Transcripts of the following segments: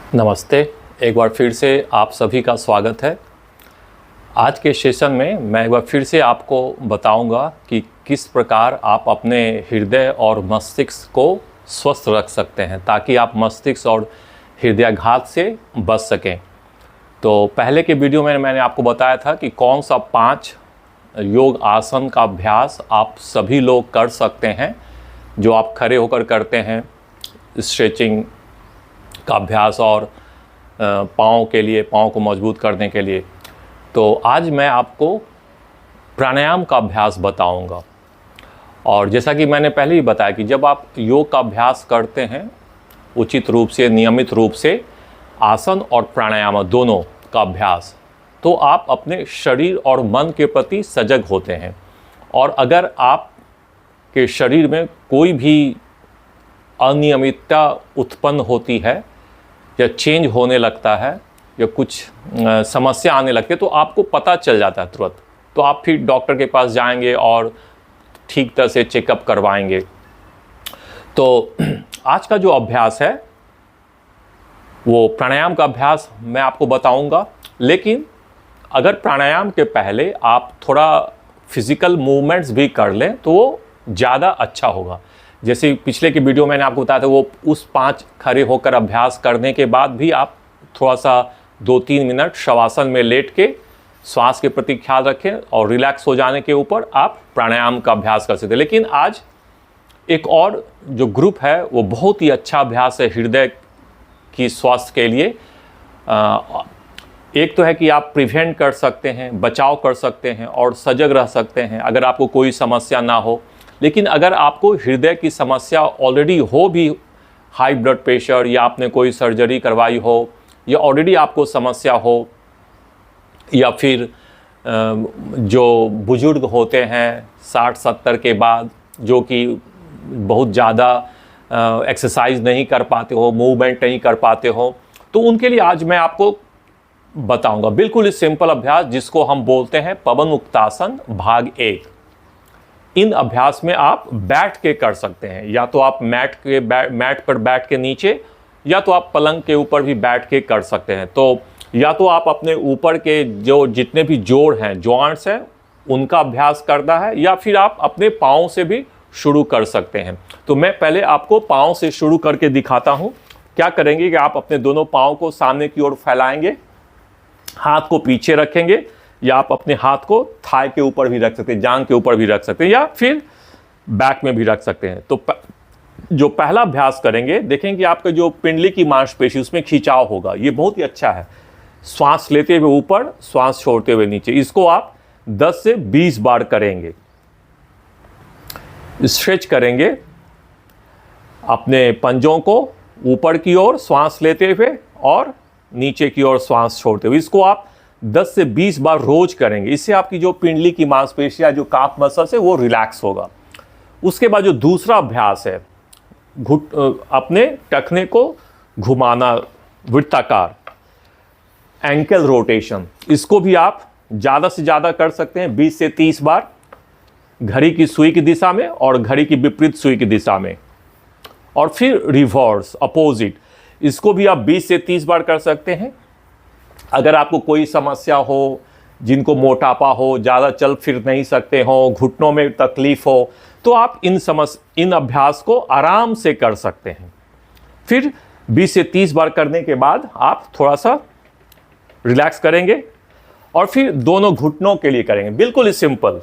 नमस्ते। एक बार फिर से आप सभी का स्वागत है। आज के सेशन में मैं एक बार फिर से आपको बताऊंगा कि किस प्रकार आप अपने हृदय और मस्तिष्क को स्वस्थ रख सकते हैं ताकि आप मस्तिष्क और हृदयाघात से बच सकें। तो पहले के वीडियो में मैंने आपको बताया था कि कौन सा 5 योग आसन का अभ्यास आप सभी लोग कर सकते हैं जो आप खड़े होकर करते हैं, स्ट्रेचिंग का अभ्यास और पाँव के लिए, पाँव को मजबूत करने के लिए। तो आज मैं आपको प्राणायाम का अभ्यास बताऊंगा। और जैसा कि मैंने पहले ही बताया कि जब आप योग का अभ्यास करते हैं उचित रूप से, नियमित रूप से, आसन और प्राणायाम दोनों का अभ्यास, तो आप अपने शरीर और मन के प्रति सजग होते हैं। और अगर आप के शरीर में कोई भी अनियमितता उत्पन्न होती है या चेंज होने लगता है या कुछ समस्या आने लगती है तो आपको पता चल जाता है तुरंत। तो आप फिर डॉक्टर के पास जाएंगे और ठीक तरह से चेकअप करवाएंगे। तो आज का जो अभ्यास है वो प्राणायाम का अभ्यास मैं आपको बताऊंगा। लेकिन अगर प्राणायाम के पहले आप थोड़ा फिज़िकल मूवमेंट्स भी कर लें तो वो ज़्यादा अच्छा होगा। जैसे पिछले की वीडियो मैंने आपको बताया था, वो उस 5 खड़े होकर अभ्यास करने के बाद भी आप थोड़ा सा 2-3 मिनट शवासन में लेट के श्वास के प्रति ख्याल रखें और रिलैक्स हो जाने के ऊपर आप प्राणायाम का अभ्यास कर सकते हैं। लेकिन आज एक और जो ग्रुप है वो बहुत ही अच्छा अभ्यास है हृदय की स्वास्थ्य के लिए। एक तो है कि आप प्रिवेंट कर सकते हैं, बचाव कर सकते हैं और सजग रह सकते हैं अगर आपको कोई समस्या ना हो। लेकिन अगर आपको हृदय की समस्या ऑलरेडी हो भी, हाई ब्लड प्रेशर या आपने कोई सर्जरी करवाई हो या ऑलरेडी आपको समस्या हो, या फिर जो बुजुर्ग होते हैं 60-70 के बाद जो कि बहुत ज़्यादा एक्सरसाइज नहीं कर पाते हो, मूवमेंट नहीं कर पाते हो, तो उनके लिए आज मैं आपको बताऊंगा बिल्कुल इस सिंपल अभ्यास जिसको हम बोलते हैं पवन मुक्तासन भाग 1। इन अभ्यास में आप बैठ के कर सकते हैं, या तो आप मैट पर बैठ के नीचे, या तो आप पलंग के ऊपर भी बैठ के कर सकते हैं। तो या तो आप अपने ऊपर के जो जितने भी जोड़ हैं, जॉइंट्स हैं, उनका अभ्यास करना है, या फिर आप अपने पाँव से भी शुरू कर सकते हैं। तो मैं पहले आपको पाँव से शुरू करके दिखाता हूँ। क्या करेंगे कि आप अपने दोनों पाँव को सामने की ओर फैलाएंगे, हाथ को पीछे रखेंगे, या आप अपने हाथ को थाई के ऊपर भी रख सकते हैं, जांघ के ऊपर भी रख सकते हैं, या फिर बैक में भी रख सकते हैं। तो जो पहला अभ्यास करेंगे, देखेंगे कि आपका जो पिंडली की मांसपेशी उसमें खिंचाव होगा। ये बहुत ही अच्छा है। श्वास लेते हुए ऊपर, श्वास छोड़ते हुए नीचे। इसको आप 10 से 20 बार करेंगे। स्ट्रेच करेंगे अपने पंजों को ऊपर की ओर श्वास लेते हुए और नीचे की ओर श्वास छोड़ते हुए। इसको आप 10 से 20 बार रोज करेंगे। इससे आपकी जो पिंडली की मांसपेशियां, जो काफ मसल्स है, वो रिलैक्स होगा। उसके बाद जो दूसरा अभ्यास है, अपने टखने को घुमाना वृत्ताकार, एंकल रोटेशन, इसको भी आप ज़्यादा से ज़्यादा कर सकते हैं, 20 से 30 बार, घड़ी की सुई की दिशा में और घड़ी की विपरीत सुई की दिशा में। और फिर रिवर्स, अपोजिट, इसको भी आप 20 से 30 बार कर सकते हैं। अगर आपको कोई समस्या हो, जिनको मोटापा हो, ज़्यादा चल फिर नहीं सकते हो, घुटनों में तकलीफ हो, तो आप इन अभ्यास को आराम से कर सकते हैं। फिर 20 से 30 बार करने के बाद आप थोड़ा सा रिलैक्स करेंगे और फिर दोनों घुटनों के लिए करेंगे बिल्कुल सिंपल।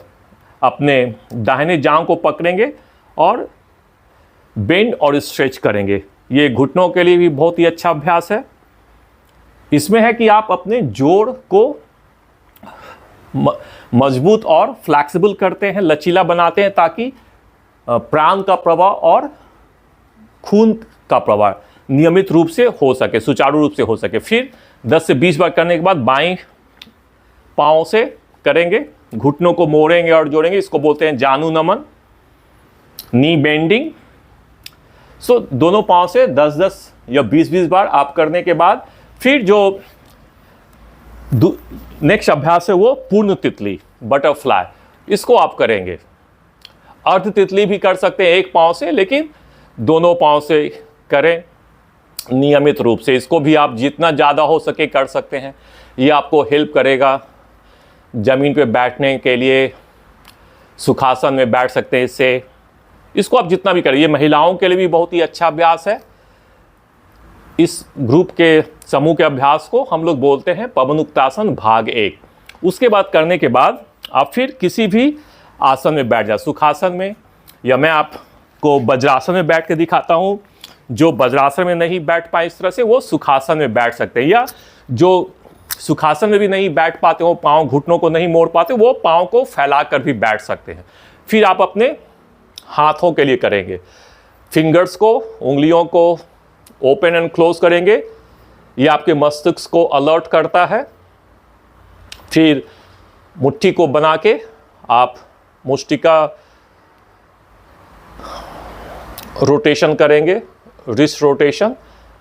अपने दाहिने जांघ को पकड़ेंगे और बेंड और स्ट्रेच करेंगे। ये घुटनों के लिए भी बहुत ही अच्छा अभ्यास है। इसमें है कि आप अपने जोड़ को मजबूत और फ्लैक्सिबल करते हैं, लचीला बनाते हैं, ताकि प्राण का प्रवाह और खून का प्रवाह नियमित रूप से हो सके, सुचारू रूप से हो सके। फिर 10 से 20 बार करने के बाद बाएं पाँव से करेंगे, घुटनों को मोड़ेंगे और जोड़ेंगे। इसको बोलते हैं जानु नमन, नी बेंडिंग। सो दोनों पाँव से 10-10 या 20-20 बार आप करने के बाद फिर जो नेक्स्ट अभ्यास है वो पूर्ण तितली, बटरफ्लाई, इसको आप करेंगे। अर्ध तितली भी कर सकते हैं एक पाँव से, लेकिन दोनों पाँव से करें। नियमित रूप से। इसको भी आप जितना ज़्यादा हो सके कर सकते हैं। ये आपको हेल्प करेगा ज़मीन पे बैठने के लिए, सुखासन में बैठ सकते हैं इससे। इसको आप जितना भी करें, ये महिलाओं के लिए भी बहुत ही अच्छा अभ्यास है। इस ग्रुप के समूह के अभ्यास को हम लोग बोलते हैं पवनमुक्तासन भाग 1। उसके बाद करने के बाद आप फिर किसी भी आसन में बैठ जाए, सुखासन में, या मैं आपको वज्रासन में बैठ के दिखाता हूँ। जो वज्रासन में नहीं बैठ पाए इस तरह से, वो सुखासन में बैठ सकते हैं, या जो सुखासन में भी नहीं बैठ पाते हो, पाँव घुटनों को नहीं मोड़ पाते, वो पाँव को फैला कर भी बैठ सकते हैं। फिर आप अपने हाथों के लिए करेंगे, फिंगर्स को, उंगलियों को ओपन एंड क्लोज करेंगे। ये आपके मस्तिष्क को अलर्ट करता है। फिर मुट्ठी को बना के आप मुष्टि का रोटेशन करेंगे, रिस्ट रोटेशन।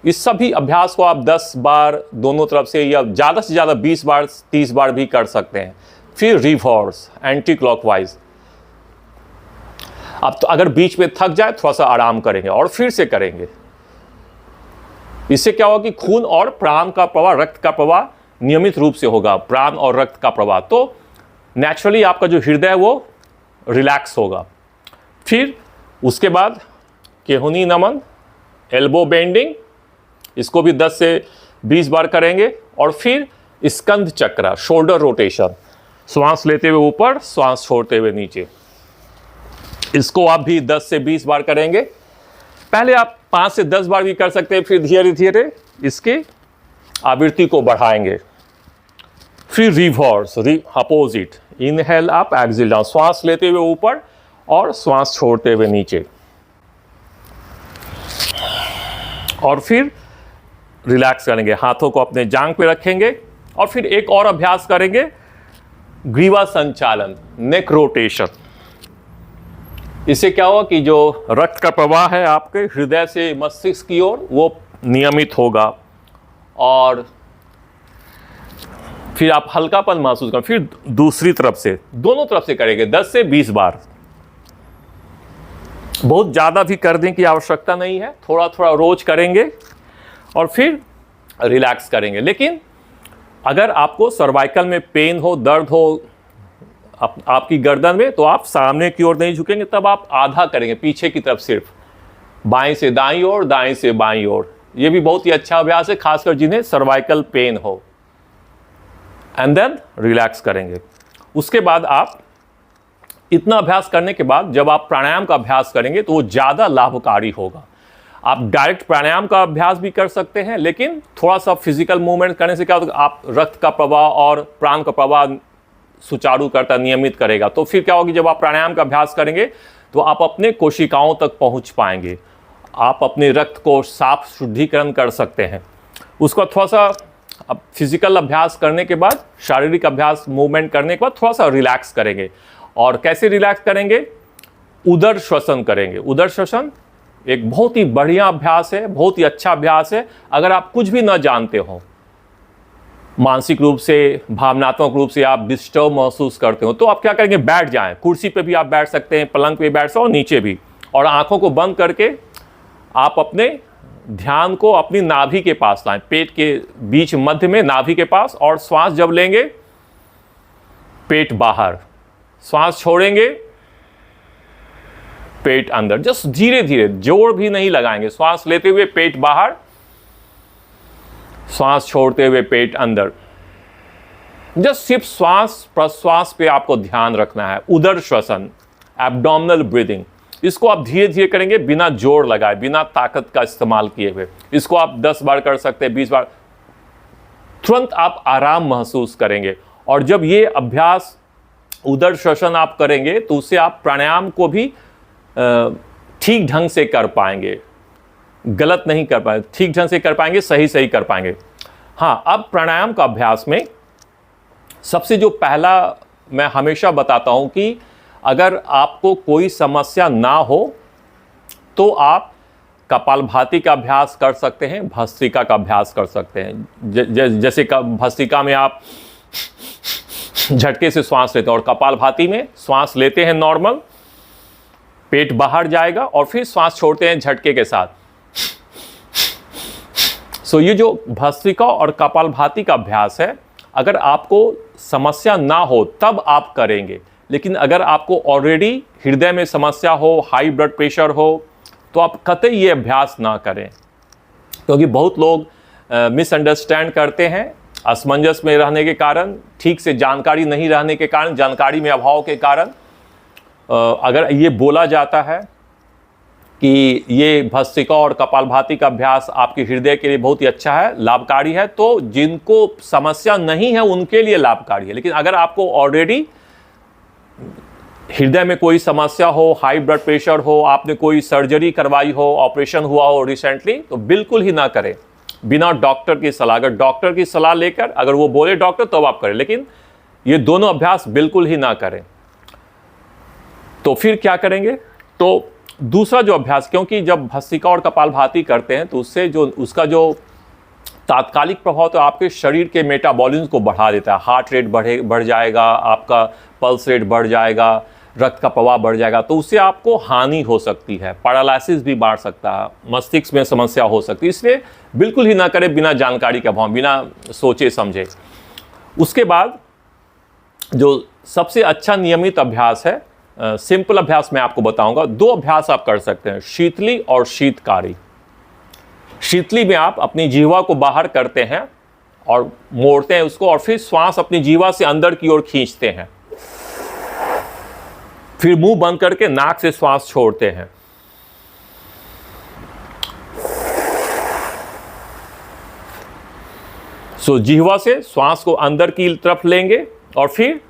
इस सभी अभ्यास को आप 10 बार दोनों तरफ से, या ज़्यादा से ज़्यादा 20 बार 30 बार भी कर सकते हैं। फिर रिवर्स एंटी क्लॉकवाइज। अब तो अगर बीच में थक जाए थोड़ा सा आराम करेंगे और फिर से करेंगे। इससे क्या होगा कि खून और प्राण का प्रवाह, रक्त का प्रवाह नियमित रूप से होगा, प्राण और रक्त का प्रवाह। तो नेचुरली आपका जो हृदय है वो रिलैक्स होगा। फिर उसके बाद केहुनी नमन, एल्बो बेंडिंग, इसको भी 10 से 20 बार करेंगे। और फिर स्कंध चक्र, शोल्डर रोटेशन, श्वास लेते हुए ऊपर, श्वास छोड़ते हुए नीचे। इसको आप भी 10 से 20 बार करेंगे। पहले आप 5 से 10 बार भी कर सकते हैं, फिर धीरे धीरे इसके आवृत्ति को बढ़ाएंगे। फिर reverse, opposite, inhale up, exhale down, श्वास लेते हुए ऊपर और श्वास छोड़ते हुए नीचे। और फिर रिलैक्स करेंगे, हाथों को अपने जांघ पे रखेंगे। और फिर एक और अभ्यास करेंगे, ग्रीवा संचालन, नेक रोटेशन। इससे क्या होगा कि जो रक्त का प्रवाह है आपके हृदय से मस्तिष्क की ओर, वो नियमित होगा। और फिर आप हल्कापन महसूस करें। फिर दूसरी तरफ से, दोनों तरफ से करेंगे 10 से 20 बार। बहुत ज़्यादा भी करने की आवश्यकता नहीं है, थोड़ा थोड़ा रोज करेंगे और फिर रिलैक्स करेंगे। लेकिन अगर आपको सर्वाइकल में पेन हो, दर्द हो आपकी गर्दन में, तो आप सामने की ओर नहीं झुकेंगे, तब आप आधा करेंगे, पीछे की तरफ सिर्फ, बाएं से दाईं ओर, दाएं से बाईं ओर। ये भी बहुत ही अच्छा अभ्यास है, खासकर जिन्हें सर्वाइकल पेन हो। एंड देन रिलैक्स करेंगे। उसके बाद आप इतना अभ्यास करने के बाद जब आप प्राणायाम का अभ्यास करेंगे तो वो ज़्यादा लाभकारी होगा। आप डायरेक्ट प्राणायाम का अभ्यास भी कर सकते हैं, लेकिन थोड़ा सा फिजिकल मूवमेंट करने से क्या होगा, आप रक्त का प्रवाह और प्राण का प्रवाह सुचारू करता, नियमित करेगा। तो फिर क्या होगी, जब आप प्राणायाम का अभ्यास करेंगे तो आप अपने कोशिकाओं तक पहुंच पाएंगे, आप अपने रक्त को साफ शुद्धिकरण कर सकते हैं। उसका थोड़ा सा अब फिजिकल अभ्यास करने के बाद, शारीरिक अभ्यास मूवमेंट करने के बाद थोड़ा सा रिलैक्स करेंगे। और कैसे रिलैक्स करेंगे, उदर श्वसन करेंगे। उदर श्वसन एक बहुत ही बढ़िया अभ्यास है, बहुत ही अच्छा अभ्यास है। अगर आप कुछ भी न जानते हो, मानसिक रूप से, भावनात्मक रूप से आप डिस्टर्ब महसूस करते हो, तो आप क्या करेंगे, बैठ जाएं। कुर्सी पे भी आप बैठ सकते हैं, पलंग पे बैठ सकते हो, नीचे भी। और आंखों को बंद करके आप अपने ध्यान को अपनी नाभि के पास लाएं, पेट के बीच मध्य में, नाभि के पास। और श्वास जब लेंगे पेट बाहर, श्वास छोड़ेंगे पेट अंदर। जस्ट धीरे धीरे, जोर भी नहीं लगाएंगे। श्वास लेते हुए पेट बाहर, श्वास छोड़ते हुए पेट अंदर। जस्ट सिर्फ श्वास प्रश्वास पे आपको ध्यान रखना है। उदर श्वसन, एब्डोमिनल ब्रीदिंग, इसको आप धीरे धीरे करेंगे, बिना जोर लगाए, बिना ताकत का इस्तेमाल किए हुए। इसको आप 10 बार कर सकते हैं, 20 बार। तुरंत आप आराम महसूस करेंगे। और जब ये अभ्यास उदर श्वसन आप करेंगे तो उससे आप प्राणायाम को भी ठीक ढंग से कर पाएंगे, गलत नहीं कर पाएंगे, ठीक ढंग से कर पाएंगे, सही सही कर पाएंगे। हाँ, अब प्राणायाम का अभ्यास में सबसे जो पहला मैं हमेशा बताता हूं कि अगर आपको कोई समस्या ना हो तो आप कपालभाति का अभ्यास कर सकते हैं, भस्त्रिका का अभ्यास कर सकते हैं। जैसे भस्त्रिका में आप झटके से श्वास लेते हैं और कपालभाति में श्वास लेते हैं नॉर्मल, पेट बाहर जाएगा और फिर श्वास छोड़ते हैं झटके के साथ। ये जो भस्त्रिका और कपालभाति का अभ्यास है, अगर आपको समस्या ना हो तब आप करेंगे, लेकिन अगर आपको ऑलरेडी हृदय में समस्या हो, हाई ब्लड प्रेशर हो, तो आप कतई ये अभ्यास ना करें, क्योंकि बहुत लोग मिसअंडरस्टैंड करते हैं असमंजस में रहने के कारण, ठीक से जानकारी नहीं रहने के कारण, जानकारी में अभाव के कारण। अगर ये बोला जाता है कि ये भस्त्रिका और कपालभाति का अभ्यास आपके हृदय के लिए बहुत ही अच्छा है, लाभकारी है, तो जिनको समस्या नहीं है उनके लिए लाभकारी है। लेकिन अगर आपको ऑलरेडी हृदय में कोई समस्या हो, हाई ब्लड प्रेशर हो, आपने कोई सर्जरी करवाई हो, ऑपरेशन हुआ हो रिसेंटली, तो बिल्कुल ही ना करें बिना डॉक्टर की सलाह। अगर डॉक्टर की सलाह लेकर, अगर वो बोले डॉक्टर, तो आप करें, लेकिन ये दोनों अभ्यास बिल्कुल ही ना करें। तो फिर क्या करेंगे? तो दूसरा जो अभ्यास, क्योंकि जब भस्त्रिका और कपालभाति करते हैं तो उससे जो उसका जो तात्कालिक प्रभाव तो आपके शरीर के मेटाबॉलिज्म को बढ़ा देता है। हार्ट रेट बढ़ जाएगा, आपका पल्स रेट बढ़ जाएगा, रक्त का प्रवाह बढ़ जाएगा, तो उससे आपको हानि हो सकती है, पैरालिसिस भी बढ़ सकता है, मस्तिष्क में समस्या हो सकती है। इसलिए बिल्कुल ही ना करें बिना जानकारी के अभाव, बिना सोचे समझे। उसके बाद जो सबसे अच्छा नियमित अभ्यास है, सिंपल अभ्यास मैं आपको बताऊंगा। 2 अभ्यास आप कर सकते हैं, शीतली और शीतकारी। शीतली में आप अपनी जीवा को बाहर करते हैं और मोड़ते हैं उसको, और फिर श्वास अपनी जीवा से अंदर की ओर खींचते हैं, फिर मुंह बंद करके नाक से श्वास छोड़ते हैं। जीवा से श्वास को अंदर की तरफ लेंगे और फिर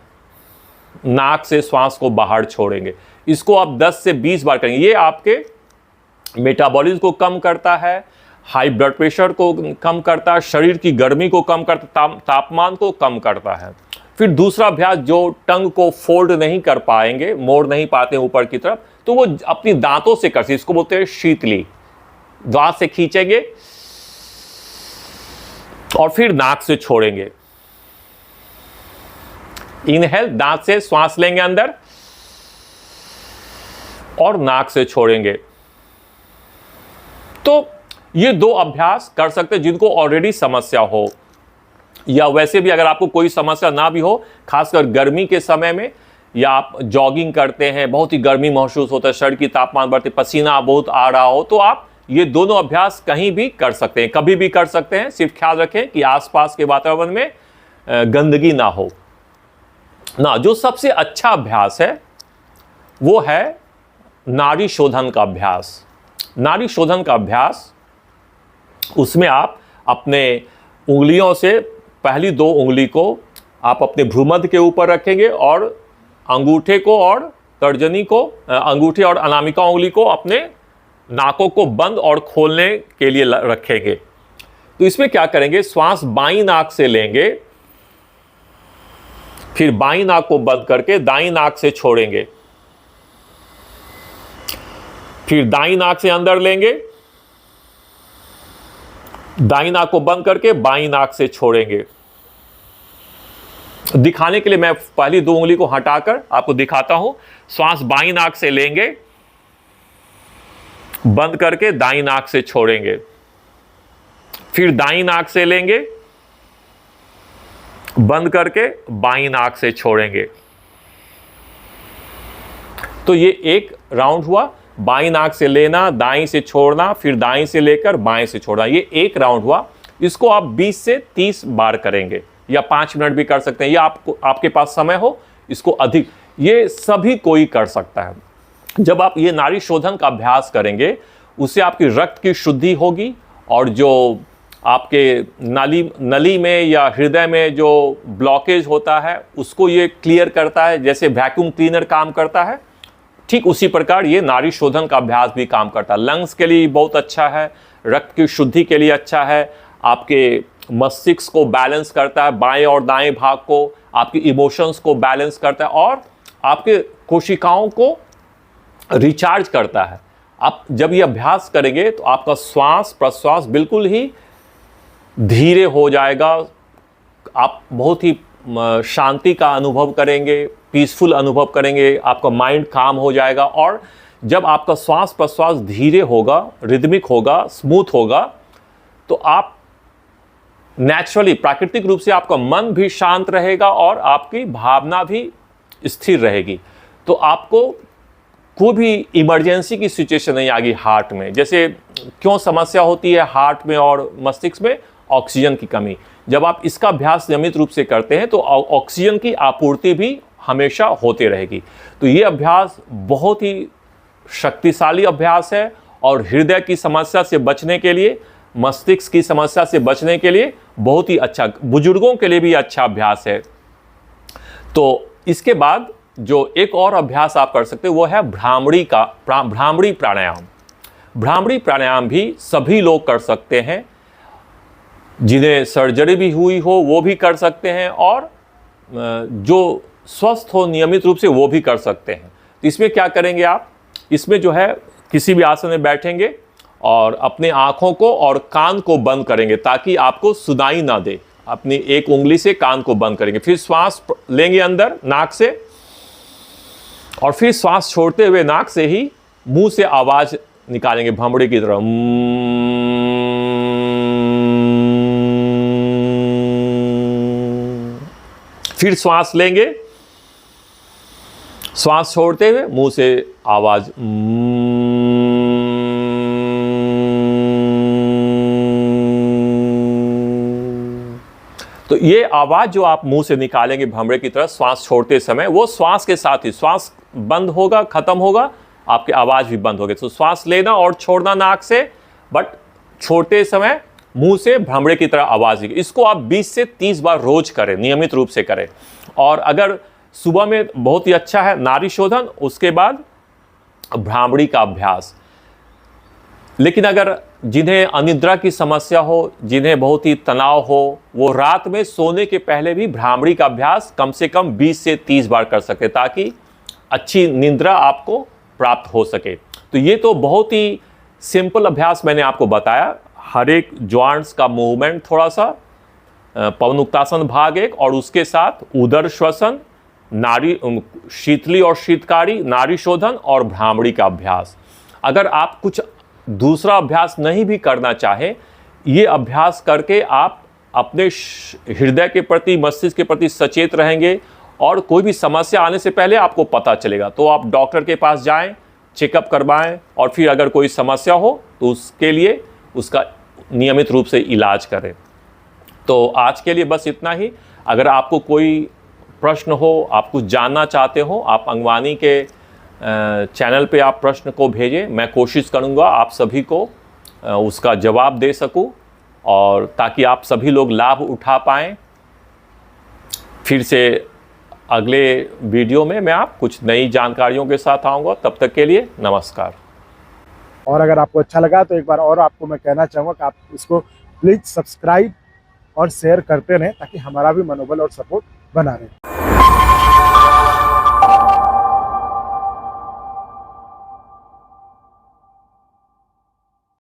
नाक से श्वास को बाहर छोड़ेंगे। इसको आप 10 से 20 बार करेंगे। ये आपके मेटाबॉलिज्म को कम करता है, हाई ब्लड प्रेशर को कम करता है, शरीर की गर्मी को कम करता, तापमान को कम करता है। फिर दूसरा अभ्यास, जो टंग को फोल्ड नहीं कर पाएंगे, मोड़ नहीं पाते ऊपर की तरफ, तो वो अपनी दांतों से कर, इसको बोलते हैं शीतली। दांत से खींचेंगे और फिर नाक से छोड़ेंगे। इनहेल, दांत से श्वास लेंगे अंदर और नाक से छोड़ेंगे। तो ये 2 अभ्यास कर सकते हैं जिनको ऑलरेडी समस्या हो, या वैसे भी अगर आपको कोई समस्या ना भी हो, खासकर गर्मी के समय में, या आप जॉगिंग करते हैं, बहुत ही गर्मी महसूस होता है, शरीर की तापमान बढ़ते, पसीना बहुत आ रहा हो, तो आप ये दोनों अभ्यास कहीं भी कर सकते हैं, कभी भी कर सकते हैं। सिर्फ ख्याल रखें कि आसपास के वातावरण में गंदगी ना हो ना। जो सबसे अच्छा अभ्यास है वो है नाड़ी शोधन का अभ्यास। नाड़ी शोधन का अभ्यास, उसमें आप अपने उंगलियों से पहली 2 उंगली को आप अपने भ्रूमध्य के ऊपर रखेंगे और अंगूठे को और तर्जनी को, अंगूठे और अनामिका उंगली को अपने नाकों को बंद और खोलने के लिए रखेंगे। तो इसमें क्या करेंगे, श्वास बाईं नाक से लेंगे, फिर बाईं नाक को बंद करके दाईं नाक से छोड़ेंगे, फिर दाईं नाक से अंदर लेंगे, दाईं नाक को बंद करके बाईं नाक से छोड़ेंगे। दिखाने के लिए मैं पहली 2 उंगली को हटाकर आपको दिखाता हूं। श्वास बाईं नाक से लेंगे, बंद करके दाईं नाक से छोड़ेंगे, फिर दाईं नाक से लेंगे, बंद करके बाईं नाक से छोड़ेंगे। तो ये एक राउंड हुआ, बाईं नाक से लेना, दाईं से छोड़ना, फिर दाईं से लेकर बाएं से छोड़ना, ये एक राउंड हुआ। इसको आप 20 से 30 बार करेंगे, या 5 मिनट भी कर सकते हैं, या आपके पास समय हो इसको अधिक, ये सभी कोई कर सकता है। जब आप ये नाड़ी शोधन का अभ्यास करेंगे, उससे आपकी रक्त की शुद्धि होगी, और जो आपके नली में या हृदय में जो ब्लॉकेज होता है उसको ये क्लियर करता है। जैसे वैक्यूम क्लीनर काम करता है, ठीक उसी प्रकार ये नाड़ी शोधन का अभ्यास भी काम करता है। लंग्स के लिए बहुत अच्छा है, रक्त की शुद्धि के लिए अच्छा है, आपके मस्तिष्क को बैलेंस करता है, बाएं और दाएं भाग को, आपकी इमोशंस को बैलेंस करता है, और आपके कोशिकाओं को रिचार्ज करता है। आप जब ये अभ्यास करेंगे तो आपका श्वास प्रश्वास बिल्कुल ही धीरे हो जाएगा, आप बहुत ही शांति का अनुभव करेंगे, पीसफुल अनुभव करेंगे, आपका माइंड काम हो जाएगा। और जब आपका श्वास प्रश्वास धीरे होगा, रिदमिक होगा, स्मूथ होगा, तो आप नेचुरली प्राकृतिक रूप से आपका मन भी शांत रहेगा और आपकी भावना भी स्थिर रहेगी। तो आपको कोई भी इमरजेंसी की सिचुएशन नहीं आएगी हार्ट में। जैसे क्यों समस्या होती है हार्ट में और मस्तिष्क में? ऑक्सीजन की कमी। जब आप इसका अभ्यास नियमित रूप से करते हैं तो ऑक्सीजन की आपूर्ति भी हमेशा होती रहेगी। तो ये अभ्यास बहुत ही शक्तिशाली अभ्यास है और हृदय की समस्या से बचने के लिए, मस्तिष्क की समस्या से बचने के लिए बहुत ही अच्छा, बुजुर्गों के लिए भी अच्छा अभ्यास है। तो इसके बाद जो एक और अभ्यास आप कर सकते हो वो है भ्रामरी प्राणायाम। भ्रामरी प्राणायाम भी सभी लोग कर सकते हैं, जिन्हें सर्जरी भी हुई हो वो भी कर सकते हैं और जो स्वस्थ हो नियमित रूप से वो भी कर सकते हैं। तो इसमें क्या करेंगे आप? इसमें जो है किसी भी आसन में बैठेंगे और अपने आँखों को और कान को बंद करेंगे ताकि आपको सुनाई ना दे। अपनी एक उंगली से कान को बंद करेंगे, फिर श्वास लेंगे अंदर नाक से और फिर श्वास छोड़ते हुए नाक से ही मुंह से आवाज निकालेंगे भ्रामरी की तरह। फिर श्वास लेंगे, श्वास छोड़ते हुए मुंह से आवाज। तो ये आवाज जो आप मुंह से निकालेंगे भ्रामरी की तरह श्वास छोड़ते समय, वो श्वास के साथ ही श्वास बंद होगा, खत्म होगा, आपकी आवाज भी बंद होगी। तो श्वास लेना और छोड़ना नाक से, बट छोड़ते समय मुंह से भ्रामरी की तरह आवाज। इसको आप 20 से 30 बार रोज करें, नियमित रूप से करें। और अगर सुबह में बहुत ही अच्छा है नाड़ी शोधन, उसके बाद भ्रामरी का अभ्यास। लेकिन अगर जिन्हें अनिद्रा की समस्या हो, जिन्हें बहुत ही तनाव हो, वो रात में सोने के पहले भी भ्रामरी का अभ्यास कम से कम 20 से 30 बार कर सके ताकि अच्छी निद्रा आपको प्राप्त हो सके। तो ये तो बहुत ही सिंपल अभ्यास मैंने आपको बताया। हर एक जॉइंट्स का मूवमेंट थोड़ा सा, पवनुक्तासन भाग 1 और उसके साथ उदर श्वसन, नाड़ी शीतली और शीतकारी, नाड़ी शोधन और भ्रामरी का अभ्यास। अगर आप कुछ दूसरा अभ्यास नहीं भी करना चाहें, ये अभ्यास करके आप अपने हृदय के प्रति, मस्तिष्क के प्रति सचेत रहेंगे और कोई भी समस्या आने से पहले आपको पता चलेगा। तो आप डॉक्टर के पास जाएं, चेकअप करवाएं और फिर अगर कोई समस्या हो तो उसके लिए उसका नियमित रूप से इलाज करें। तो आज के लिए बस इतना ही। अगर आपको कोई प्रश्न हो, आप कुछ जानना चाहते हो, आप अंगवानी के चैनल पे आप प्रश्न को भेजें। मैं कोशिश करूंगा आप सभी को उसका जवाब दे सकूं और ताकि आप सभी लोग लाभ उठा पाएं। फिर से अगले वीडियो में मैं आप कुछ नई जानकारियों के साथ आऊँगा। तब तक के लिए नमस्कार। और अगर आपको अच्छा लगा तो एक बार और आपको मैं कहना चाहूँगा कि आप इसको प्लीज़ सब्सक्राइब और शेयर करते रहें ताकि हमारा भी मनोबल और सपोर्ट बना रहे।